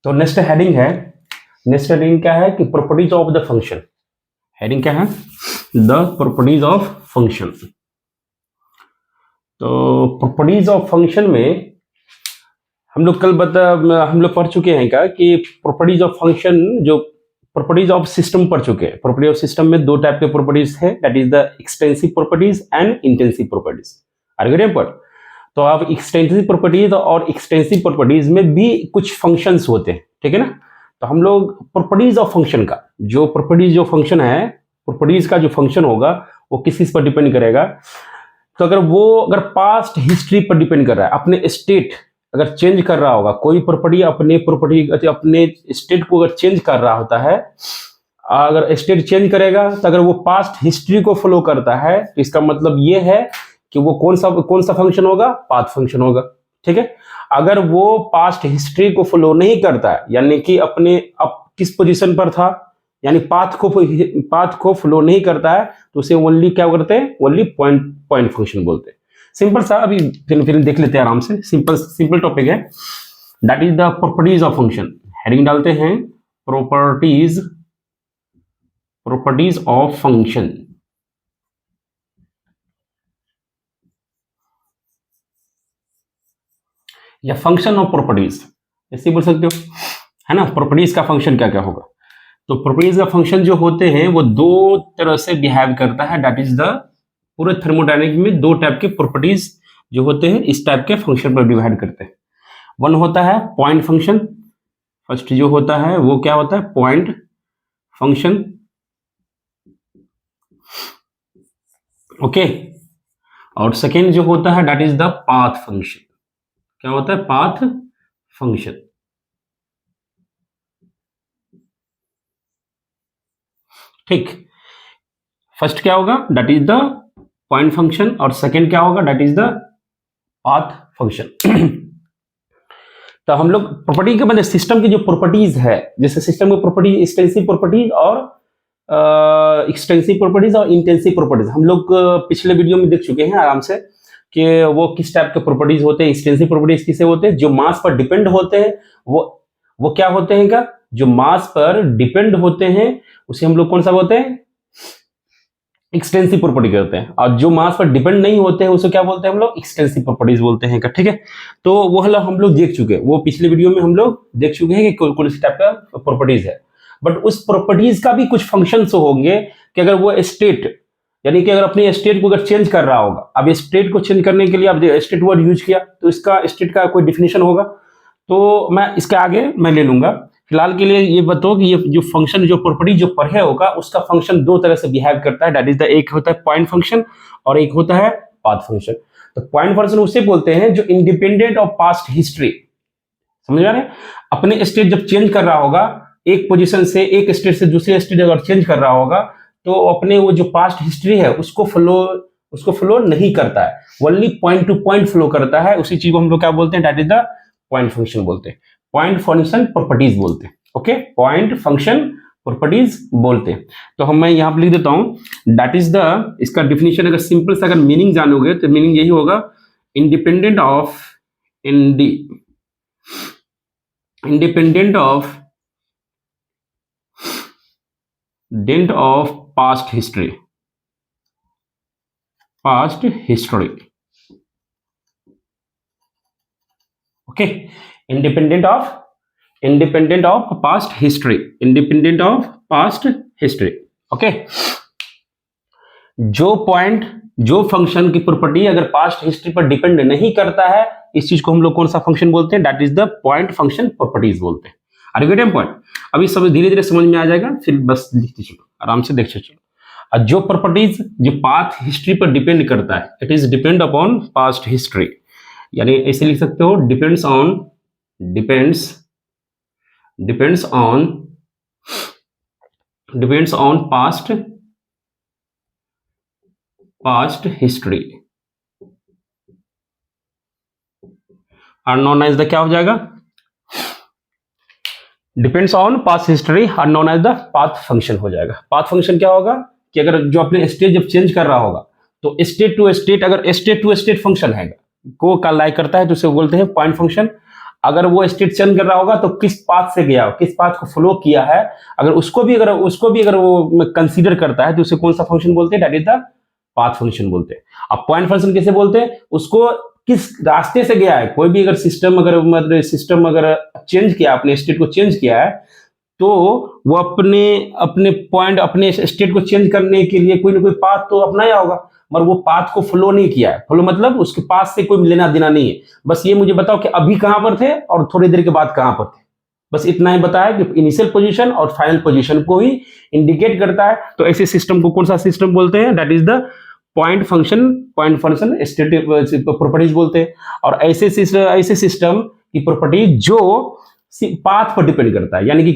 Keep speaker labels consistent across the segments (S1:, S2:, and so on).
S1: तो next heading है, next heading क्या है कि properties of the function. Heading क्या है? The properties of function. तो प्रॉपर्टीज ऑफ फंक्शन में हम लोग हम लोग पढ़ चुके हैं क्या कि प्रॉपर्टीज ऑफ फंक्शन, जो प्रॉपर्टीज ऑफ सिस्टम पढ़ चुके हैं। प्रॉपर्टी ऑफ सिस्टम में दो टाइप के प्रॉपर्टीज है, that is the extensive properties and intensive properties. Are getting point? तो अब एक्सटेंसिव प्रॉपर्टीज और एक्सटेंसिव प्रॉपर्टीज में भी कुछ फंक्शंस होते हैं, ठीक है ना। तो हम लोग प्रॉपर्टीज ऑफ फंक्शन का जो प्रॉपर्टीज जो फंक्शन है, प्रॉपर्टीज का जो फंक्शन होगा वो किस चीज पर डिपेंड करेगा। तो अगर पास्ट हिस्ट्री पर डिपेंड कर रहा है, अपने स्टेट अगर चेंज कर रहा होगा, कोई प्रॉपर्टी अपने स्टेट को अगर चेंज कर रहा होता है, अगर स्टेट चेंज करेगा तो अगर वो पास्ट हिस्ट्री को फॉलो करता है तो इसका मतलब ये है कि वो कौन सा फंक्शन होगा? पाथ फंक्शन होगा, ठीक है। अगर वो पास्ट हिस्ट्री को फॉलो नहीं करता है, यानी कि किस पोजीशन पर था, यानी पाथ को फॉलो नहीं करता है, तो उसे ओनली क्या करते हैं? ओनली पॉइंट फंक्शन बोलते हैं। सिंपल सा, अभी फिर देख लेते हैं आराम से। सिंपल टॉपिक है, that is the properties of function. Heading डालते हैं प्रॉपर्टीज ऑफ फंक्शन या फंक्शन ऑफ प्रॉपर्टीज, ऐसे बोल सकते हो, है ना। प्रॉपर्टीज का फंक्शन क्या क्या होगा? तो प्रॉपर्टीज का फंक्शन जो होते हैं वो दो तरह से बिहेव करता है, दैट इज द पूरे थर्मोडायनेमिक्स में दो टाइप के प्रॉपर्टीज जो होते हैं इस टाइप के फंक्शन पर डिवाइड करते हैं। वन होता है पॉइंट फंक्शन, फर्स्ट जो होता है वो क्या होता है? Point function, okay. और सेकेंड जो होता है that is the path function. क्या होता है? पाथ फंक्शन, ठीक। फर्स्ट क्या होगा? That is the point function, और सेकेंड क्या होगा? That is the path function. तो हम लोग प्रॉपर्टी के मतलब सिस्टम की जो प्रॉपर्टीज है, जैसे सिस्टम की प्रॉपर्टी एक्सटेंसिव प्रॉपर्टीज और इंटेंसिव प्रॉपर्टीज, हम लोग पिछले वीडियो में देख चुके हैं आराम से कि वो किस टाइप के प्रॉपर्टीज होते हैं। एक्सटेंसिव प्रॉपर्टीज किसे होते हैं? जो मास पर डिपेंड होते हैं, वो क्या होते हैं क्या? जो मास पर डिपेंड होते हैं उसे हम लोग कौन सा बोलते हैं? एक्सटेंसिव प्रॉपर्टी कहते हैं। और जो मास पर डिपेंड नहीं होते हैं उसे क्या बोलते हैं हम लोग? एक्सटेंसिव प्रॉपर्टीज बोलते हैं, ठीक है। तो वो हम लोग देख चुके हैं, वो पिछले वीडियो में हम लोग देख चुके हैं कि कौन सी टाइप का प्रॉपर्टीज है। बट उस प्रॉपर्टीज का भी कुछ फंक्शंस होंगे कि अगर वो स्टेट, यानी कि अगर अपने स्टेट को अगर चेंज कर रहा होगा, अब स्टेट को चेंज करने के लिए अब स्टेट वर्ड यूज किया तो इसका स्टेट का कोई डिफिनेशन होगा, तो मैं इसके आगे मैं ले लूंगा। फिलहाल के लिए ये बताओ कि ये जो फंक्शन जो प्रॉपर्टी जो पढ़े होगा उसका फंक्शन दो तरह से बिहेव करता है, दैट इज द एक होता है पॉइंट फंक्शन और एक होता है पाथ फंक्शन। तो पॉइंट फंक्शन उसे बोलते हैं जो इंडिपेंडेंट ऑफ पास्ट हिस्ट्री, समझ रहे हैं। अपने स्टेट जब चेंज कर रहा होगा, एक पोजीशन से एक स्टेट से दूसरे स्टेट अगर चेंज कर रहा होगा तो अपने वो जो पास्ट हिस्ट्री है उसको फ्लो नहीं करता है, only point two point flow करता है। उसी चीज को हम लोग क्या बोलते हैं? That is the point function बोलते हैं, पॉइंट फंक्शन प्रॉपर्टीज बोलते हैं, ओके। पॉइंट फंक्शन प्रॉपर्टीज बोलते हैं। तो मैं यहां पर लिख देता हूं, दैट इज द, इसका डिफिनेशन अगर सिंपल से अगर मीनिंग जानोगे तो मीनिंग यही होगा, independent of past history, okay. Independent of past history, okay. जो फंक्शन की प्रॉपर्टी अगर पास्ट हिस्ट्री पर डिपेंड नहीं करता है, इस चीज को हम लोग कौन सा फंक्शन बोलते हैं? That is the point function properties बोलते हैं। Are you getting point? अभी सब धीरे धीरे समझ में आ जाएगा, फिर बस लिखते चलो, आराम से देखते चलो। और जो प्रॉपर्टीज जो पाथ हिस्ट्री पर डिपेंड करता है, it is depend upon past history, यानी ऐसे लिख सकते हो, depends on past history are known as the, क्या हो जाएगा? Depends on past history are known as the path function हो जाएगा। पाथ फंक्शन क्या होगा कि अगर जो अपने स्टेट जब चेंज कर रहा होगा तो स्टेट टू स्टेट, अगर स्टेट टू स्टेट फंक्शन है को का लाइक करता है तो उसे बोलते हैं पॉइंट फंक्शन। अगर वो स्टेट चेंज कर रहा होगा तो किस पाथ से गया, किस पाथ को फ्लो किया है, अगर उसको भी अगर वो कंसीडर करता है तो उसे कौन सा फंक्शन बोलते हैं, that is the path function बोलते हैं। अब पॉइंट फंक्शन कैसे बोलते हैं, उसको किस रास्ते से गया है, कोई भी अगर सिस्टम अगर चेंज किया, अपने स्टेट को चेंज किया है, तो वो अपने पॉइंट, अपने स्टेट को चेंज करने के लिए कोई ना कोई पाथ तो अपनाया होगा, मगर वो पाथ को फ्लो नहीं किया है। फ्लो मतलब उसके पास से कोई लेना देना नहीं है, बस ये मुझे बताओ कि अभी कहां पर थे और थोड़ी देर के बाद कहां पर थे, बस इतना ही बताया कि इनिशियल पोजीशन और फाइनल पोजीशन को ही इंडिकेट करता है। तो ऐसे सिस्टम को कौन सा सिस्टम बोलते हैं, that is the point function static properties बोलते हैं। और ऐसे सिस्टम की प्रॉपर्टी जो पाथ पर डिपेंड करता है, यानी कि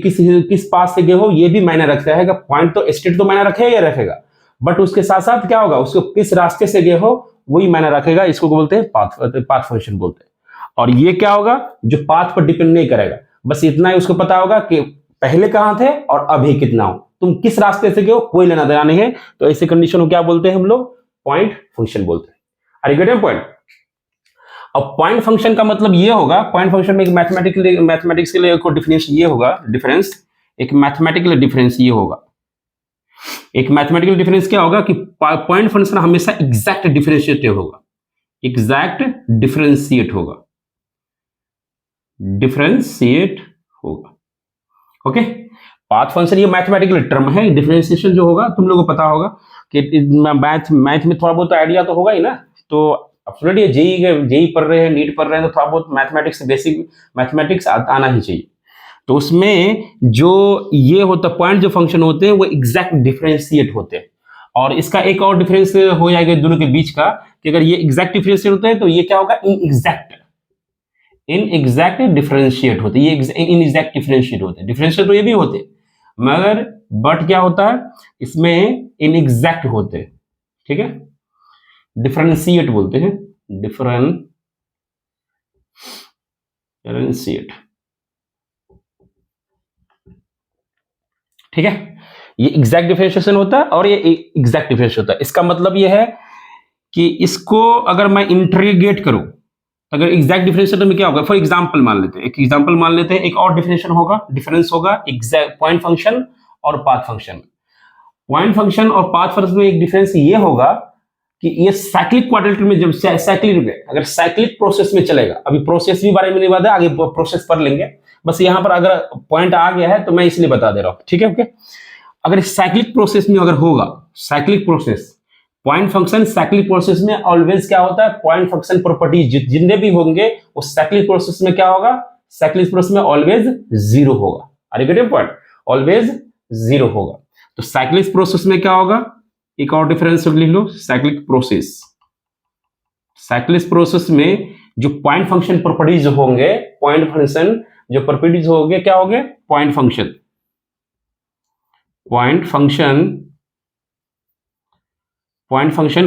S1: किस पाथ से गए हो ये भी मायने रखता है। पॉइंट तो स्टेट तो मायने रखेगा, रखेगा, बट उसके साथ साथ क्या होगा, उसको किस रास्ते से गए हो वही मायने रखेगा। इसको बोलते हैं पाथ फंक्शन बोलते हैं। और ये क्या होगा, जो पाथ पर डिपेंड नहीं करेगा, बस इतना ही उसको पता होगा कि पहले कहां थे और अभी कितना हो, तुम किस रास्ते से गए हो कोई लेना देना नहीं है। तो ऐसे कंडीशन को क्या बोलते हैं हम लोग, पॉइंट फंक्शन बोलते हैं। Are you getting point? अब पॉइंट फंक्शन का मतलब ये होगा, पॉइंट फंक्शन में एक मैथमेटिक्स के लिए डिफरेंस ये होगा, एक मैथमेटिकल डिफरेंस ये होगा। एक मैथमेटिकल डिफरेंस क्या होगा कि पॉइंट फंक्शन हमेशा एग्जैक्ट डिफरेंशिएट होगा। ओके, पाथ फंक्शन ये मैथमेटिकल टर्म है। डिफरेंशिएशन जो होगा तुम लोगों को पता होगा कि मैथ में थोड़ा बहुत आइडिया तो होगा ही ना। तो एब्सोल्युटली जेई पढ़ रहे हैं, नीट पढ़ रहे हैं, तो थोड़ा बहुत मैथमेटिक्स, बेसिक मैथमेटिक्स आना ही चाहिए। तो उसमें जो ये होता पॉइंट जो फंक्शन होते हैं वो एग्जैक्ट डिफरेंशिएट होते हैं। और इसका एक और डिफरेंस हो जाएगा दोनों के बीच का, कि अगर ये एग्जैक्ट डिफरेंशिएट होते हैं तो ये क्या होगा, इनएग्जैक्ट डिफरेंशिएट होते हैं। ये इनएग्जैक्ट डिफरेंशिएट होते हैं, डिफरेंशिएट तो ये भी होते हैं, मगर बट क्या होता है इसमें, इनएग्जैक्ट होते हैं। ठीक है, डिफरेंशिएट बोलते हैं, डिफरेंशिएट। ठीक है, ये एग्जैक्ट डिफरेंशिएशन होता है और ये एग्जैक्ट डिफरेंशिएशन होता है। इसका मतलब ये है कि इसको अगर मैं इंटीग्रेट करूं, अगर एग्जैक्ट डिफरेंशिएशन में क्या होगा, फॉर एग्जांपल मान लेते हैं, एक और डिफरेंशिएशन होगा, डिफरेंस होगा एग्जैक्ट पॉइंट फंक्शन और पाथ फंक्शन। पॉइंट फंक्शन और पाथ फंक्शन में एक डिफरेंस ये होगा कि ये साइक्लिक क्वाड्रेटिक में, जब अगर साइक्लिक प्रोसेस में चलेगा, अभी प्रोसेस भी बारे में नहीं बात है, आगे प्रोसेस पढ़ लेंगे, बस यहां पर अगर पॉइंट आ गया है तो मैं इसलिए बता दे रहा हूं। ठीक है, ओके। अगर साइक्लिक प्रोसेस में अगर होगा, cyclic process, point function cyclic process में ऑलवेज क्या होता है, पॉइंट फंक्शन प्रॉपर्टीज जितने भी होंगे वो साइक्लिक प्रोसेस में क्या होगा, साइक्लिक प्रोसेस में ऑलवेज जीरो होगा। Are you getting point? Always zero होगा। तो साइक्लिक प्रोसेस में क्या होगा, एक और डिफरेंस लिख लो, साइक्लिक प्रोसेस में जो पॉइंट फंक्शन प्रॉपर्टीज होंगे, पॉइंट फंक्शन जो प्रॉपर्टीज होंगे क्या होंगे, point function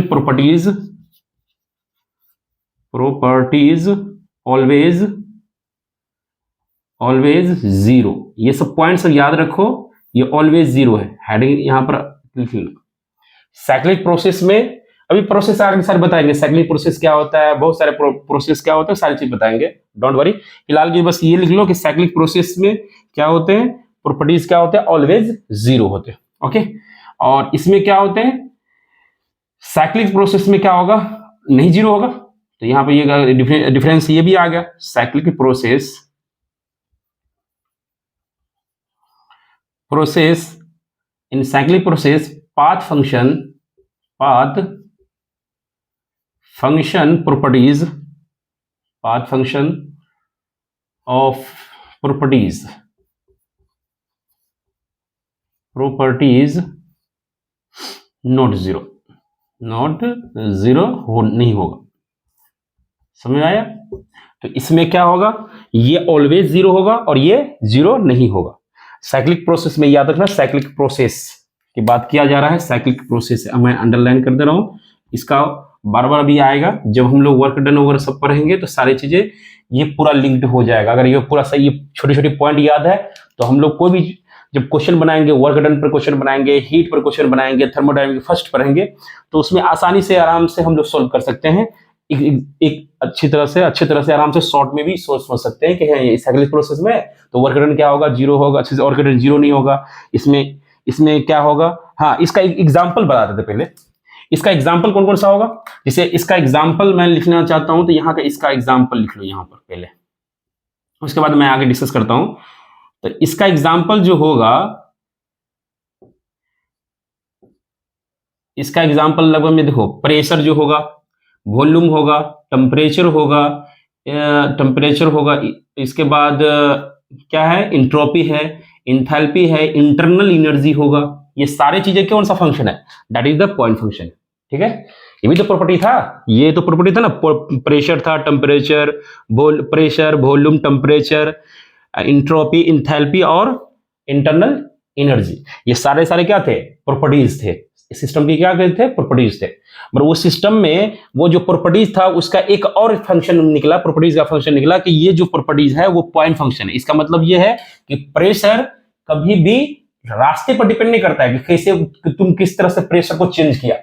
S1: properties always zero. ये सब पॉइंट्स याद रखो, ये ऑलवेज जीरो है, हेडिंग यहां पर लिख लो। साइक्लिक प्रोसेस में, अभी प्रोसेस आगे सर बताएंगे, साइक्लिक प्रोसेस क्या होता है, बहुत सारे प्रोसेस क्या होता है, सारी चीज बताएंगे, डोंट वरी। फिलहाल की बस ये लिख लो कि साइक्लिक प्रोसेस में क्या होते हैं, प्रॉपर्टीज क्या होते हैं, ऑलवेज जीरो होते हैं। ओके, और इसमें क्या होते हैं, साइक्लिक प्रोसेस में क्या होगा, नहीं जीरो होगा। तो यहां पर ये डिफरेंस ये भी आ गया, cyclic process in cyclic process path function properties not zero नहीं होगा। समझ आया? तो इसमें क्या होगा, ये ऑलवेज जीरो होगा और ये जीरो नहीं होगा। साइक्लिक प्रोसेस में याद रखना, साइक्लिक प्रोसेस की बात किया जा रहा है, साइक्लिक प्रोसेस मैं अंडरलाइन कर दे रहा हूं। इसका बार बार भी आएगा, जब हम लोग वर्क डन वगैरह सब पढ़ेंगे तो सारी चीजें ये पूरा लिंक्ड हो जाएगा। अगर ये पूरा सही, ये छोटे छोटे पॉइंट याद है तो हम लोग कोई भी जब क्वेश्चन बनाएंगे, वर्क डन पर क्वेश्चन बनाएंगे, हीट पर क्वेश्चन बनाएंगे, थर्मोडायनामिक फर्स्ट पढ़ेंगे, तो उसमें आसानी से आराम से हम लोग सोल्व कर सकते हैं एक अच्छी तरह से आराम से शॉर्ट में भी सोच सकते हैं कि है ये साइक्लिक प्रोसेस में तो वर्क डन क्या होगा, जीरो होगा। अच्छे से वर्क डन जीरो नहीं होगा। इसमें क्या होगा, हाँ इसका एक एग्जाम्पल बता देते पहले। इसका एग्जाम्पल कौन कौन सा होगा, जैसे इसका एग्जाम्पल मैं लिखना चाहता हूं तो यहाँ का इसका एग्जाम्पल लिख लो यहाँ पर पहले, उसके बाद मैं आगे डिस्कस करता हूं। तो इसका एग्जाम्पल जो होगा, इसका एग्जाम्पल लगभग में देखो, प्रेशर जो होगा, वॉल्यूम होगा, टेम्परेचर होगा, इसके बाद क्या है, इंट्रोपी है, इंथैल्पी है, इंटरनल एनर्जी होगा। ये सारी चीजें कौन सा फंक्शन है, that is the point function. ठीक है, ये भी तो प्रॉपर्टी था, ये तो प्रॉपर्टी था ना, प्रेशर था, temperature, pressure, volume, temperature, entropy, enthalpy और इंटरनल एनर्जी। ये सारे क्या थे, प्रॉपर्टीज थे। सिस्टम की क्या थे, प्रॉपर्टीज थे। पर वो सिस्टम में वो जो प्रॉपर्टीज था उसका एक और फंक्शन निकला, प्रॉपर्टीज का फंक्शन निकला कि ये जो प्रॉपर्टीज है वो पॉइंट फंक्शन है। इसका मतलब ये है कि प्रेशर कभी भी रास्ते पर डिपेंड नहीं करता है कि कैसे तुम किस तरह से प्रेशर को चेंज किया,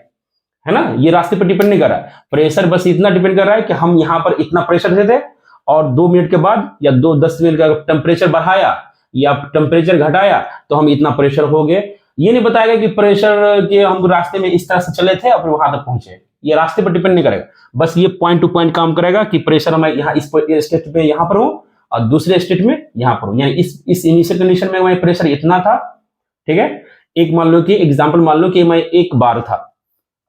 S1: है ना, ये रास्ते पर डिपेंड नहीं कर रहा है। प्रेशर बस इतना डिपेंड कर रहा है कि हम यहां पर इतना प्रेशर देते और 2 मिनट के बाद या 10 मिनट का टेम्परेचर बढ़ाया या टेम्परेचर घटाया तो हम इतना प्रेशर हो गए। ये नहीं बताएगा कि प्रेशर के हम रास्ते में इस तरह से चले थे और फिर वहां तक पहुंचे, ये रास्ते पर डिपेंड नहीं करेगा। बस ये पॉइंट टू पॉइंट काम करेगा कि प्रेशर मैं यहाँ इस स्टेट में यहां पर हूं और दूसरे स्टेट में यहां पर हूं, यानी इस इनिशियल कंडीशन में मैं प्रेशर इतना था। ठीक है, एक मान लो कि एग्जाम्पल मान लो कि मैं 1 बार था,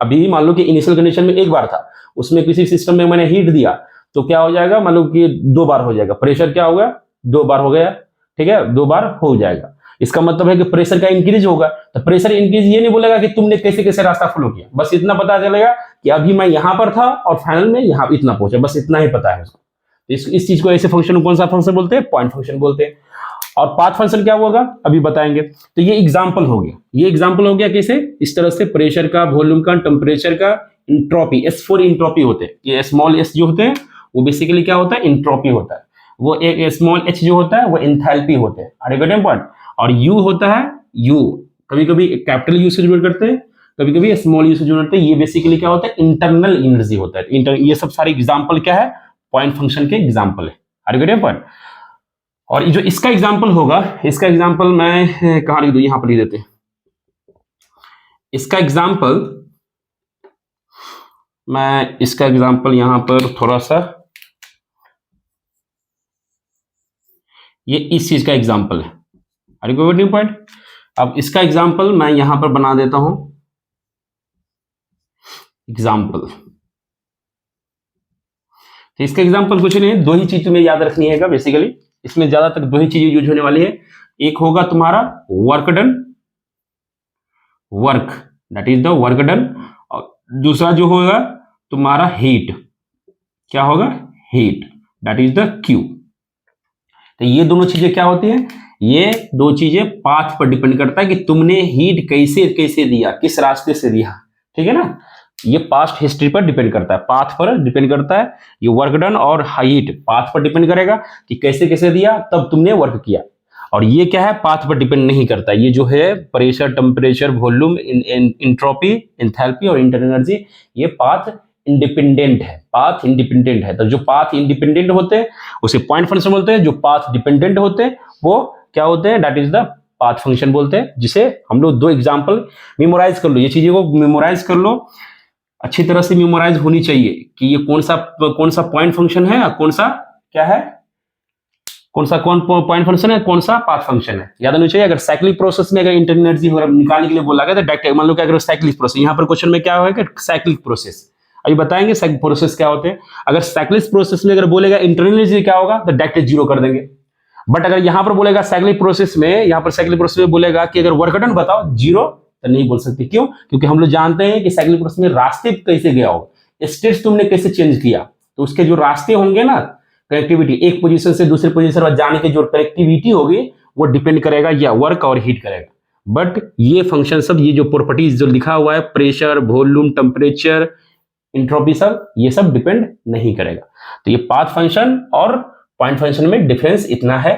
S1: अभी मान लो कि इनिशियल कंडीशन में 1 बार था, उसमें किसी सिस्टम में मैंने हीट दिया तो क्या हो जाएगा, मान लो कि 2 बार हो जाएगा, प्रेशर क्या हो गया, 2 बार हो गया। ठीक है, 2 बार हो जाएगा। इसका मतलब है कि प्रेशर का इंक्रीज होगा। तो प्रेशर इंक्रीज ये नहीं बोलेगा कि तुमने कैसे कैसे रास्ता फॉलो किया, बस इतना पता चलेगा कि अभी मैं यहां पर था और फाइनल में यहां इतना पहुंचा, बस इतना ही पता है उसको। तो इस चीज को ऐसे फंक्शन कौन सा फंक्शन बोलते हैं, पॉइंट फंक्शन बोलते हैं। और पाथ फंक्शन क्या होगा अभी बताएंगे। तो ये एग्जाम्पल हो गया, ये एग्जाम्पल हो गया कैसे, इस तरह से प्रेशर का, वॉल्यूम का, टेम्परेचर का, इंट्रोपी, S4 इंट्रोपी होते हैं। ये स्मॉल s जो होते हैं वो बेसिकली क्या होता है, इंट्रोपी होता है। वो एक स्मॉल h जो होता है वो एंथैल्पी होते हैं। Are you getting point. और U होता है, U कभी कभी कैपिटल U से यूज करते हैं, कभी कभी स्मॉल U से यूज करते हैं। ये बेसिकली क्या होता है, इंटरनल एनर्जी होता है। ये सब सारे एग्जाम्पल क्या है, पॉइंट फंक्शन के एग्जाम्पल है। Are you getting point. और जो इसका एग्जाम्पल होगा, इसका एग्जाम्पल मैं कहां लिख दूं, यहां पर लिख देते हैं। इसका एग्जाम्पल यहां पर थोड़ा सा, ये इस चीज का एग्जाम्पल है। Are you getting point. अब इसका एग्जाम्पल मैं यहां पर बना देता हूं एग्जाम्पल। तो इसका एग्जाम्पल कुछ नहीं है, 2 ही चीज तुम्हें याद रखनी है बेसिकली। इसमें ज्यादातर 2 ही चीजें यूज होने वाली है। एक होगा तुम्हारा work done, work that is the work done, और दूसरा जो होगा तुम्हारा हीट, क्या होगा, heat that is the Q. तो ये दोनों चीजें क्या होती हैं, ये 2 चीजें पाथ पर डिपेंड करता है कि तुमने हीट कैसे कैसे दिया, किस रास्ते से दिया। ठीक है ना, ये पास्ट हिस्ट्री पर डिपेंड करता है, पाथ पर डिपेंड करता है। ये वर्क डन और हीट पाथ पर डिपेंड करेगा कि कैसे कैसे दिया तब तुमने वर्क किया। और ये क्या है, पाथ पर डिपेंड नहीं करता। ये जो है pressure, temperature, volume, entropy, enthalpy और इंटरनल एनर्जी, ये पाथ इंडिपेंडेंट है, पाथ इंडिपेंडेंट है। तो जो पाथ इंडिपेंडेंट होते हैं उसे पॉइंट फंक्शन बोलते हैं, जो पाथ डिपेंडेंट होते हैं वो क्या होते हैं, that is the path function बोलते हैं। जिसे हम लोग 2 एग्जाम्पल मेमोराइज कर लो, ये चीजों को मेमोराइज कर लो, अच्छी तरह से मेमोराइज होनी चाहिए कि ये कौन सा पॉइंट फंक्शन है और कौन सा क्या है, कौन पॉइंट फंक्शन है, कौन सा पाथ फंक्शन है, याद होना चाहिए। अगर साइक्लिक प्रोसेस में अगर इंटरनल एनर्जी निकालने के लिए बोला गया तो डायरेक्ट मान लो कि अगर साइक्लिक प्रोसेस, यहाँ पर क्वेश्चन में क्या होगा, साइक्लिक प्रोसेस, अभी बताएंगे साइक्लिक प्रोसेस क्या होते हैं। अगर साइक्लिक प्रोसेस में अगर बोलेगा इंटरनल एनर्जी क्या होगा तो डायरेक्ट 0 कर देंगे। बट अगर यहां पर बोलेगा साइक्लिक प्रोसेस में, यहां पर साइक्लिक प्रोसेस में बोलेगा कि अगर वर्क डन बताओ 0, तो नहीं बोल सकते। क्यों, क्योंकि हम लोग जानते हैं कि साइक्लिक प्रोसेस में रास्ते कैसे गया हो, स्टेट्स तुमने कैसे चेंज किया, तो उसके जो रास्ते होंगे ना, कनेक्टिविटी, एक पोजीशन से दूसरे पोजीशन पर जाने की जो कनेक्टिविटी होगी वो डिपेंड करेगा या वर्क और हीट करेगा। बट ये फंक्शन सब, ये जो प्रॉपर्टीज जो लिखा हुआ है, प्रेशर, वॉल्यूम, टेम्परेचर, इंट्रोपी, सब ये सब डिपेंड नहीं करेगा। तो ये पाथ फंक्शन और पॉइंट फंक्शन में डिफरेंस इतना है।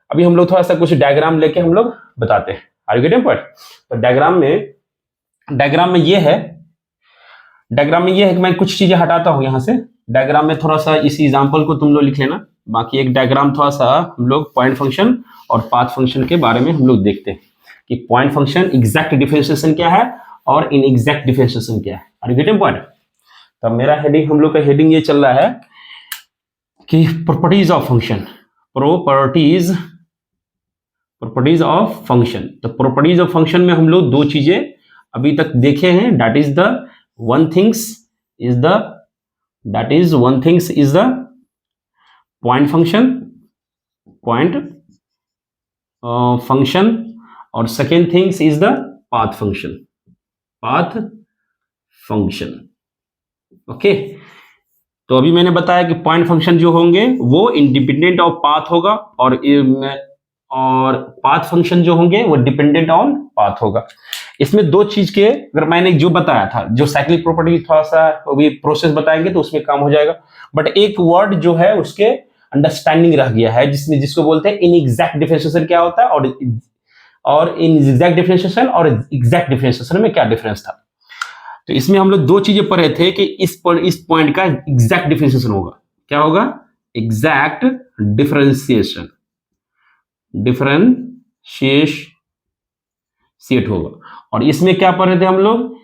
S1: अभी हम लोग थोड़ा सा कुछ डायग्राम लेके हम लोग बताते हैं। Are you getting point. तो डायग्राम में ये है कि मैं कुछ चीजें हटाता हूं यहां से, डायग्राम में थोड़ा सा इस एग्जांपल को तुम लोग लिख लेना, बाकी एक डायग्राम थोड़ा सा हम लोग पॉइंट फंक्शन और पाथ फंक्शन के बारे में हम लोग देखते हैं कि पॉइंट फंक्शन एग्जैक्ट डिफरेंशिएशन क्या है और इनएग्जैक्ट डिफरेंशिएशन क्या है। Are you getting point? तो मेरा हेडिंग, हम लोग का हेडिंग ये चल रहा है कि properties of function, properties of function. तो प्रॉपर्टीज ऑफ फंक्शन में हम लोग दो चीजें अभी तक देखे हैं, that is one things is the point function और second things is the path function. Okay, तो अभी मैंने बताया कि पॉइंट फंक्शन जो होंगे वो इंडिपेंडेंट ऑफ पाथ होगा और पाथ फंक्शन जो होंगे वो डिपेंडेंट ऑन पाथ होगा। इसमें दो चीज के, अगर मैंने जो बताया था, जो साइक्लिक प्रॉपर्टी थोड़ा सा अभी प्रोसेस बताएंगे तो उसमें काम हो जाएगा, बट एक वर्ड जो है उसके अंडरस्टैंडिंग रह गया है, जिसको बोलते हैं इनएग्जैक्ट डिफरेंशिएशन क्या होता है और इनएग्जैक्ट डिफरेंशिएशन और एग्जैक्ट डिफरेंशिएशन में क्या डिफरेंस था। तो इसमें हम लोग दो चीजें पढ़े थे कि इस पॉइंट का एग्जैक्ट डिफरेंशिएशन होगा, क्या होगा? एग्जैक्ट डिफरेंशिएट होगा। और इसमें क्या पढ़ रहे थे हम लोग?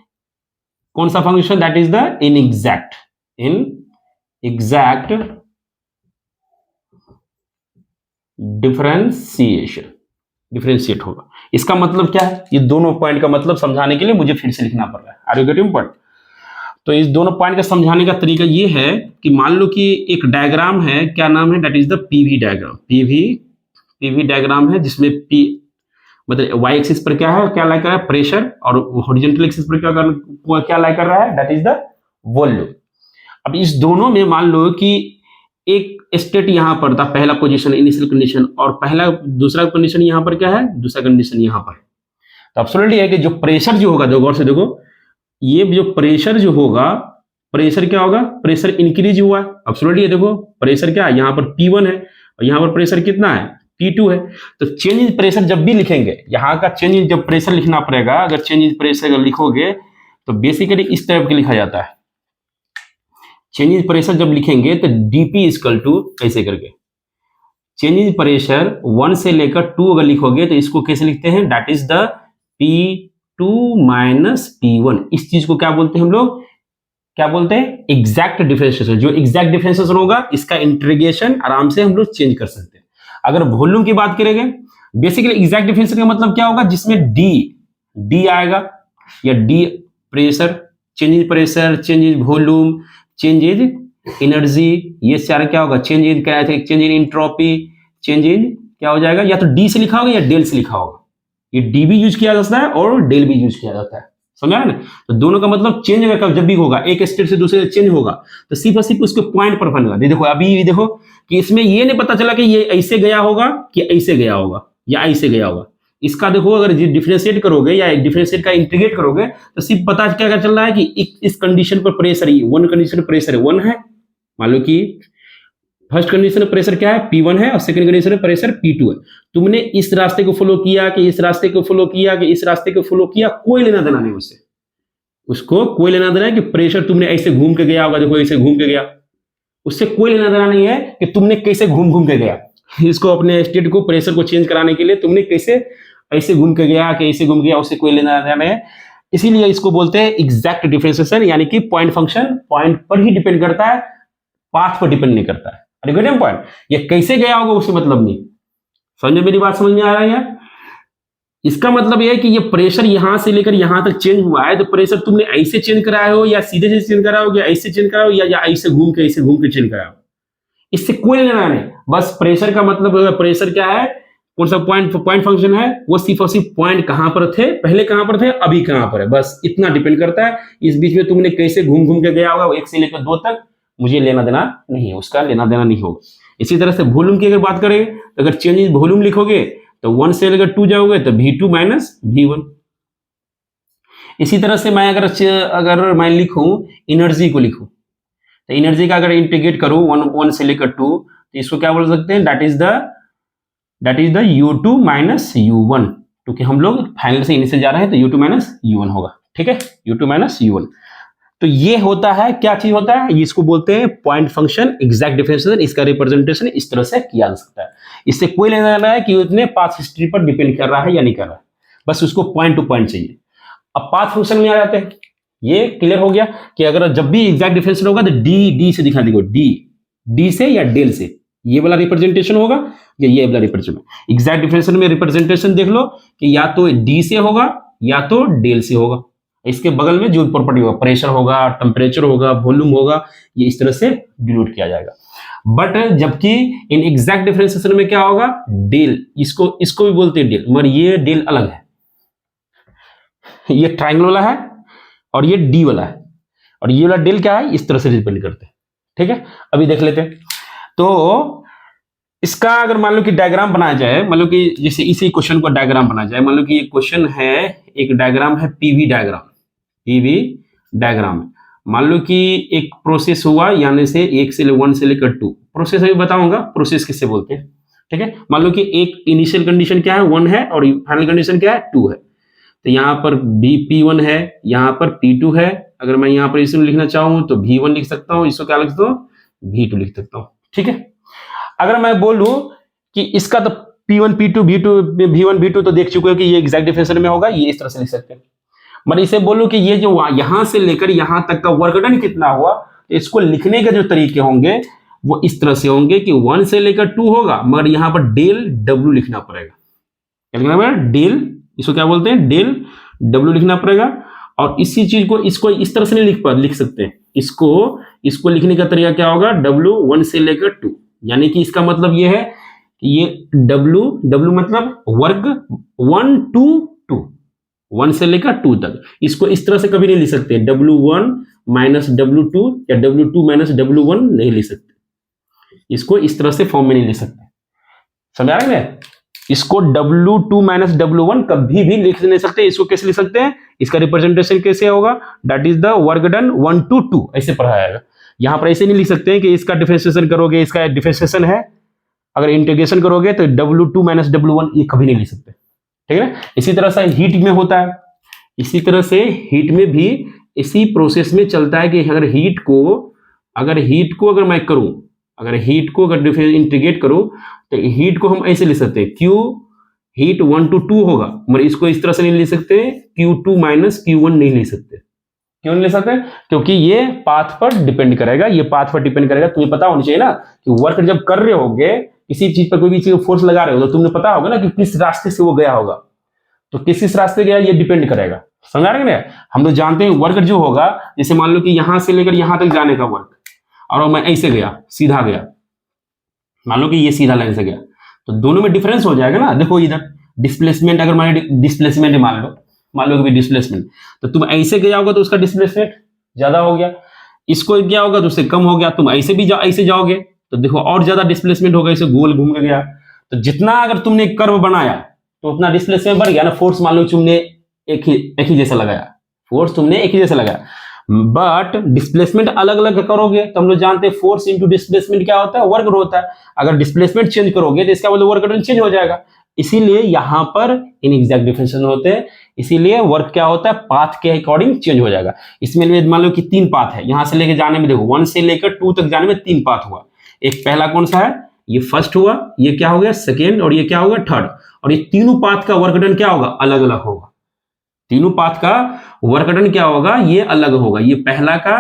S1: कौन सा function? That is the inexact differentiate होगा। इसका मतलब क्या है? ये दोनों पॉइंट का मतलब समझाने के लिए मुझे फिर से लिखना पड़ रहा है। Are you getting point? तो इस दोनों पॉइंट का समझाने का तरीका ये है कि मान लो कि एक डायग्राम है, क्या नाम है? That is the PV diagram. PV diagram है जिसमें पी मतलब वाई एक्सिस पर क्या है, क्या लाई कर रहा है? प्रेशर, और हॉरिजॉन्टल एक्सिस पर क्या लाई कर रहा है? That is the volume. अब इस दोनों में मान लो कि एक स्टेट यहां पर था, पहला पोजीशन इनिशियल कंडीशन, और दूसरा कंडीशन यहां पर क्या है? दूसरा कंडीशन यहां पर। तो एब्सोल्युटली है कि जो प्रेशर जो होगा, गौर से देखो, ये जो प्रेशर जो होगा, प्रेशर क्या होगा? प्रेशर इंक्रीज हुआ है। एब्सोल्युटली है, देखो प्रेशर क्या है, यहां पर P1 है और यहां पर प्रेशर कितना है? P2 है। तो चेंज इन प्रेशर जब भी लिखेंगे, यहां का चेंज इन जब प्रेशर लिखना पड़ेगा, अगर चेंज इन प्रेशर लिखोगे तो बेसिकली इस तरह के लिखा जाता है। चेंज इन प्रेशर जब लिखेंगे तो dP इक्वल टू ऐसे करके, चेंज इन प्रेशर 1 से लेकर 2 अगर लिखोगे तो इसको कैसे लिखते हैं? That is the P2 minus P1। इस चीज को क्या बोलते हैं हम लोग? क्या बोलते हैं? Exact differentiation. जो एग्जैक्ट डिफरेंशिएशन होगा इसका इंटीग्रेशन आराम से हम लोग चेंज कर सकते हैं। अगर वॉल्यूम की बात करेंगे, बेसिकली एग्जैक्ट डिफरेंशिएशन का मतलब क्या होगा? जिसमें डी आएगा, या D pressure, change in pressure, change in volume, change in energy, ये सारा क्या होगा? Change in kinetic, change in entropy, change in क्या हो जाएगा? या तो डी से लिखा होगा या डेल से लिखा होगा। ये डी भी यूज किया जाता है और डेल भी यूज किया जाता है, समझा ना? तो दोनों का मतलब चेंज अगर जब भी होगा, एक स्टेट से दूसरे चेंज होगा, तो सिर्फ और सिर्फ उसके पॉइंट पर बनेगा। देखो अभी देखो कि इसमें ये नहीं पता चला कि ये ऐसे गया होगा कि ऐसे गया होगा या ऐसे गया होगा। इसका देखो, अगर डिफरेंशिएट करोगे या डिफरेंशिएट का इंटीग्रेट करोगे तो सिर्फ पता क्या चल रहा है कि इस कंडीशन पर प्रेशर, वन कंडीशन प्रेशर 1 है, मान लो कि फर्स्ट कंडीशन में प्रेशर क्या है? P1 है, और सेकंड कंडीशन में प्रेशर P2 है। तुमने इस रास्ते को फॉलो किया कि इस रास्ते को फॉलो किया कि इस रास्ते को फॉलो किया, कोई लेना देना नहीं उससे। उसको कोई लेना देना है कि प्रेशर तुमने ऐसे घूम के गया होगा, देखो ऐसे घूम के गया, उससे कोई लेना देना नहीं है कि तुमने कैसे घूम के गया। इसको अपने स्टेट को, प्रेशर को चेंज कराने के लिए तुमने कैसे ऐसे घूम के गया कि ऐसे घूम गया, उससे कोई लेना देना नहीं है। इसीलिए इसको बोलते हैं एग्जैक्ट डिफरेंशिएशन, यानी कि पॉइंट फंक्शन पॉइंट पर ही डिपेंड करता है, पाथ पर डिपेंड नहीं करता है। पॉइंट ये कैसे गया होगा उससे मतलब नहीं। समझे? मेरी बात समझ में आ रही है? इसका मतलब यह है कि ये प्रेशर यहां से लेकर यहां तक चेंज हुआ है, तो प्रेशर तुमने ऐसे चेंज कराया हो या सीधे से चेंज कराया हो या ऐसे चेंज कराया हो या ऐसे घूम के चेंज कराया हो, इससे कोई लेना नहीं। बस प्रेशर का मतलब, प्रेशर क्या है, कौन सा पॉइंट फंक्शन है, वो सिर्फ और सिर्फ पॉइंट कहां पर थे, पहले कहां पर थे, अभी कहां पर है, बस इतना डिपेंड करता है। इस बीच में तुमने कैसे घूम के गया होगा 1 से लेकर 2 तक, मुझे लेना देना नहीं है, उसका लेना देना नहीं होगा। इसी तरह से वॉल्यूम की अगर बात करें तो अगर चेंज इन वॉल्यूम लिखोगे तो 1 से लेकर 2 जाओगे तो V2 माइनस V1। इसी तरह से मैं अगर मैं लिखूं एनर्जी को लिखूं, तो एनर्जी का अगर इंटीग्रेट करूं 1 से लेकर 2, तो इसको क्या बोल सकते हैं? That is the U2 minus U1, क्योंकि हम लोग फाइनल से इनिशियल जा रहे हैं तो U2 माइनस U1 होगा। ठीक है, U2 माइनस U1। तो ये होता है, क्या चीज होता है, इसको बोलते हैं पॉइंट फंक्शन, एग्जैक्ट डिफरेंशिएशन। इसका रिप्रेजेंटेशन इस तरह से किया जा सकता है। इससे कोई लेना देना है कि उसने पाथ हिस्ट्री पर डिपेंड कर रहा है या नहीं कर रहा है, बस उसको पॉइंट टू पॉइंट चाहिए। अब पाथ फंक्शन में आ जाते हैं। ये क्लियर हो गया कि अगर जब भी एग्जैक्ट डिफरेंशिएशन होगा तो डी से दिखा देगा, डी से या डेल से, ये वाला रिप्रेजेंटेशन होगा या ये वाला रिप्रेजेंटेशन। एग्जैक्ट डिफरेंशिएशन में रिप्रेजेंटेशन देख लो कि या तो डी से होगा या तो डेल से होगा। इसके बगल में जो प्रॉपर्टी होगा, प्रेशर होगा, टेम्परेचर होगा, वॉल्यूम होगा, ये इस तरह से डिनोट किया जाएगा। बट जबकि इन एग्जैक्ट डिफरेंशिएशन में क्या होगा, डेल, इसको भी बोलते हैं डेल, मगर ये डेल अलग है। ये ट्रायंगल वाला है और ये डी वाला है, और ये वाला डेल क्या है, इस तरह से डिपेंड करते हैं। ठीक है, अभी देख लेते हैं। तो इसका अगर मान लो कि डायग्राम बनाया जाए, मान लो कि जैसे इसी क्वेश्चन को डायग्राम बनाया जाए, मान लो कि ये क्वेश्चन है, एक डायग्राम है पीवी डायग्राम। मान लो कि एक प्रोसेस हुआ, यानी से 1 से 1 से लेकर 2, प्रोसेस अभी बताऊंगा प्रोसेस किससे बोलते हैं। ठीक है, मान लो कि एक इनिशियल कंडीशन क्या है, 1 है, और फाइनल कंडीशन क्या है, 2 है। तो यहाँ पर P1 है, यहाँ पर P2 है। अगर मैं यहाँ पर इसमें लिखना चाहूँ तो V1 लिख सकता हूँ, इसको क्या लिख सकता हूँ, V2 लिख सकता हूँ। ठीक है, अगर मैं बोलूं कि इसका तो P1 P2 V1 V2 तो देख चुके हो कि ये एग्जैक्ट डिफरेंशिएशन में होगा, ये इस तरह से लिख सकते हैं। मैं इसे बोलूं कि ये जो यहां से लेकर यहां तक का वर्क डन कितना हुआ, तो इसको लिखने के जो तरीके होंगे वो इस तरह से होंगे कि 1 से लेकर 2 होगा, मगर यहां पर डेल W लिखना पड़ेगा। क्या लिखना पड़ेगा, डेल, इसको क्या बोलते हैं, डेल W लिखना पड़ेगा। और इसी चीज को इसको इस तरह से नहीं लिख सकते, इसको लिखने का तरीका क्या होगा, W 1 से लेकर 2, यानी कि इसका मतलब ये है कि ये W मतलब वर्ग 1 to 2, 1 से लेकर 2 तक। इसको इस तरह से कभी नहीं लिख सकते, W1 माइनस W2 या W2 माइनस W1 नहीं लिख सकते, इसको इस तरह से फॉर्म में नहीं लिख सकते। समझ आ रहा है, इसको W2 माइनस W1 कभी भी लिख नहीं सकते। इसको कैसे लिख सकते हैं, इसका रिप्रेजेंटेशन कैसे होगा, that is the work done 1 to 2, ऐसे पढ़ाया जाएगा। यहां पर ऐसे नहीं लिख सकते हैं कि इसका डिफरेंशिएशन करोगे, इसका डिफरेंशिएशन है, अगर इंटीग्रेशन करोगे तो W2 माइनस W1, ये कभी नहीं लिख सकते। ठीक है, इसी तरह से हीट में होता है, इसी तरह से हीट में भी इसी प्रोसेस में चलता है कि अगर हीट को अगर मैं करूं, अगर हीट को अगर इंटीग्रेट करूं तो हीट को हम ऐसे लिख सकते हैं, Q हीट 1 to 2 होगा, मगर इसको इस तरह से नहीं लिख सकते, Q2 माइनस Q1 नहीं लिख सकते। क्यों नहीं ले सकते, क्योंकि ये पाथ पर डिपेंड करेगा, ये पाथ पर डिपेंड करेगा। तुम्हें पता होना चाहिए ना कि वर्क जब कर रहे होगे, किसी चीज पर कोई भी चीज फोर्स लगा रहे हो तो तुम्हें पता होगा ना कि किस रास्ते से वो गया होगा, तो किस रास्ते गया ये डिपेंड करेगा। समझ रहे हैं, हम लोग जानते हैं वर्क जो होगा, जैसे मान लो कि यहां से लेकर यहां तक जाने का वर्क, और मैं ऐसे गया, सीधा गया, मान लो कि ये सीधा लाइन से गया, तो दोनों में डिफरेंस हो जाएगा ना। देखो इधर डिस्प्लेसमेंट, अगर मैंने डिस्प्लेसमेंट मान लो कि डिस्प्लेसमेंट, तो तुम ऐसे गया होगा तो उसका डिस्प्लेसमेंट ज्यादा हो गया, इसको क्या होगा तो उससे कम हो गया। तुम ऐसे भी ऐसे जाओगे तो देखो और ज्यादा डिस्प्लेसमेंट होगा, इसे गोल घूम के गया। तो जितना अगर तुमने कर्व बनाया तो उतना डिस्प्लेसमेंट बढ़ गया ना। फोर्स मान लो तुमने एक ही जैसा लगाया, फोर्स तुमने एक ही जैसा लगाया, बट डिस्प्लेसमेंट अलग अलग करोगे तो हम लोग जानते हैं फोर्स इंटू डिस्प्लेसमेंट क्या होता है, वर्क होता है। अगर डिस्प्लेसमेंट चेंज करोगे तो इसका मतलब वर्क डन चेंज हो जाएगा। इसीलिए यहां पर इन एग्जैक्ट डिफरेंशिएशन होते हैं, इसीलिए वर्क क्या होता है, पाथ के अकॉर्डिंग चेंज हो जाएगा। इसमें मान लो कि 3 पाथ है, यहां से लेके जाने में देखो 1 से लेकर 2 तक जाने में 3 पाथ हुआ। एक पहला कौन सा है, ये फर्स्ट हुआ, ये क्या हो गया सेकेंड, और ये क्या होगा थर्ड। और ये तीनों पाथ का वर्क डन क्या होगा, अलग अलग होगा। तीनों पाथ का वर्क डन क्या होगा, ये अलग होगा। ये पहला का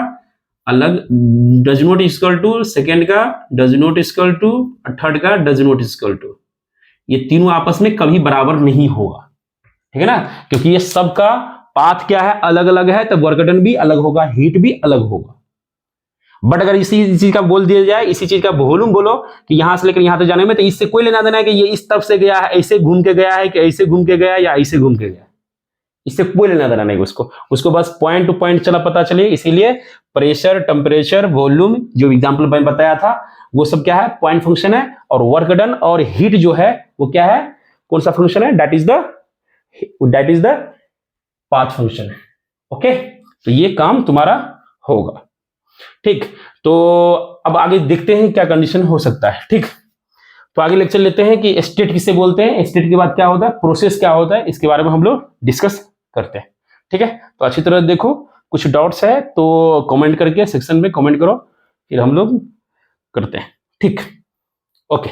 S1: अलग, does not equal to, second का does not equal to, third का डज नॉट इक्वल टू। ये तीनों आपस में कभी बराबर नहीं होगा, ठीक है ना, क्योंकि ये सबका पाथ क्या है, अलग अलग है, तो वर्क डन भी अलग होगा, हीट भी अलग होगा। बट अगर इसी चीज का बोल दिया जाए, इसी चीज का वॉल्यूम बोलो कि यहां से लेकर यहां तक जाने में, तो इससे कोई लेना देना है कि ये इस तरफ से गया है, ऐसे घूम के गया है, कि ऐसे घूम के गया या ऐसे घूम के गया, इससे कोई लेना देना नहीं उसको बस पॉइंट टू पॉइंट चला पता चले। इसीलिए प्रेशर, टेम्परेचर, वॉल्यूम जो एग्जांपल मैंने बताया था वो सब क्या है, पॉइंट फंक्शन है। और वर्क डन और हीट जो है वो क्या है, कौन सा फंक्शन है, that is the path function है। ओके, तो ये काम तुम्हारा होगा। ठीक, तो अब आगे देखते हैं क्या कंडीशन हो सकता है। ठीक, तो आगे लेक्चर लेते हैं कि स्टेट किसे बोलते हैं, स्टेट के बाद क्या होता है, प्रोसेस क्या होता है, इसके बारे में हम लोग डिस्कस करते हैं। ठीक है, तो अच्छी तरह देखो कुछ डाउट्स है तो कमेंट करके सेक्शन में कमेंट करो, फिर हम लोग करते हैं। ठीक, ओके।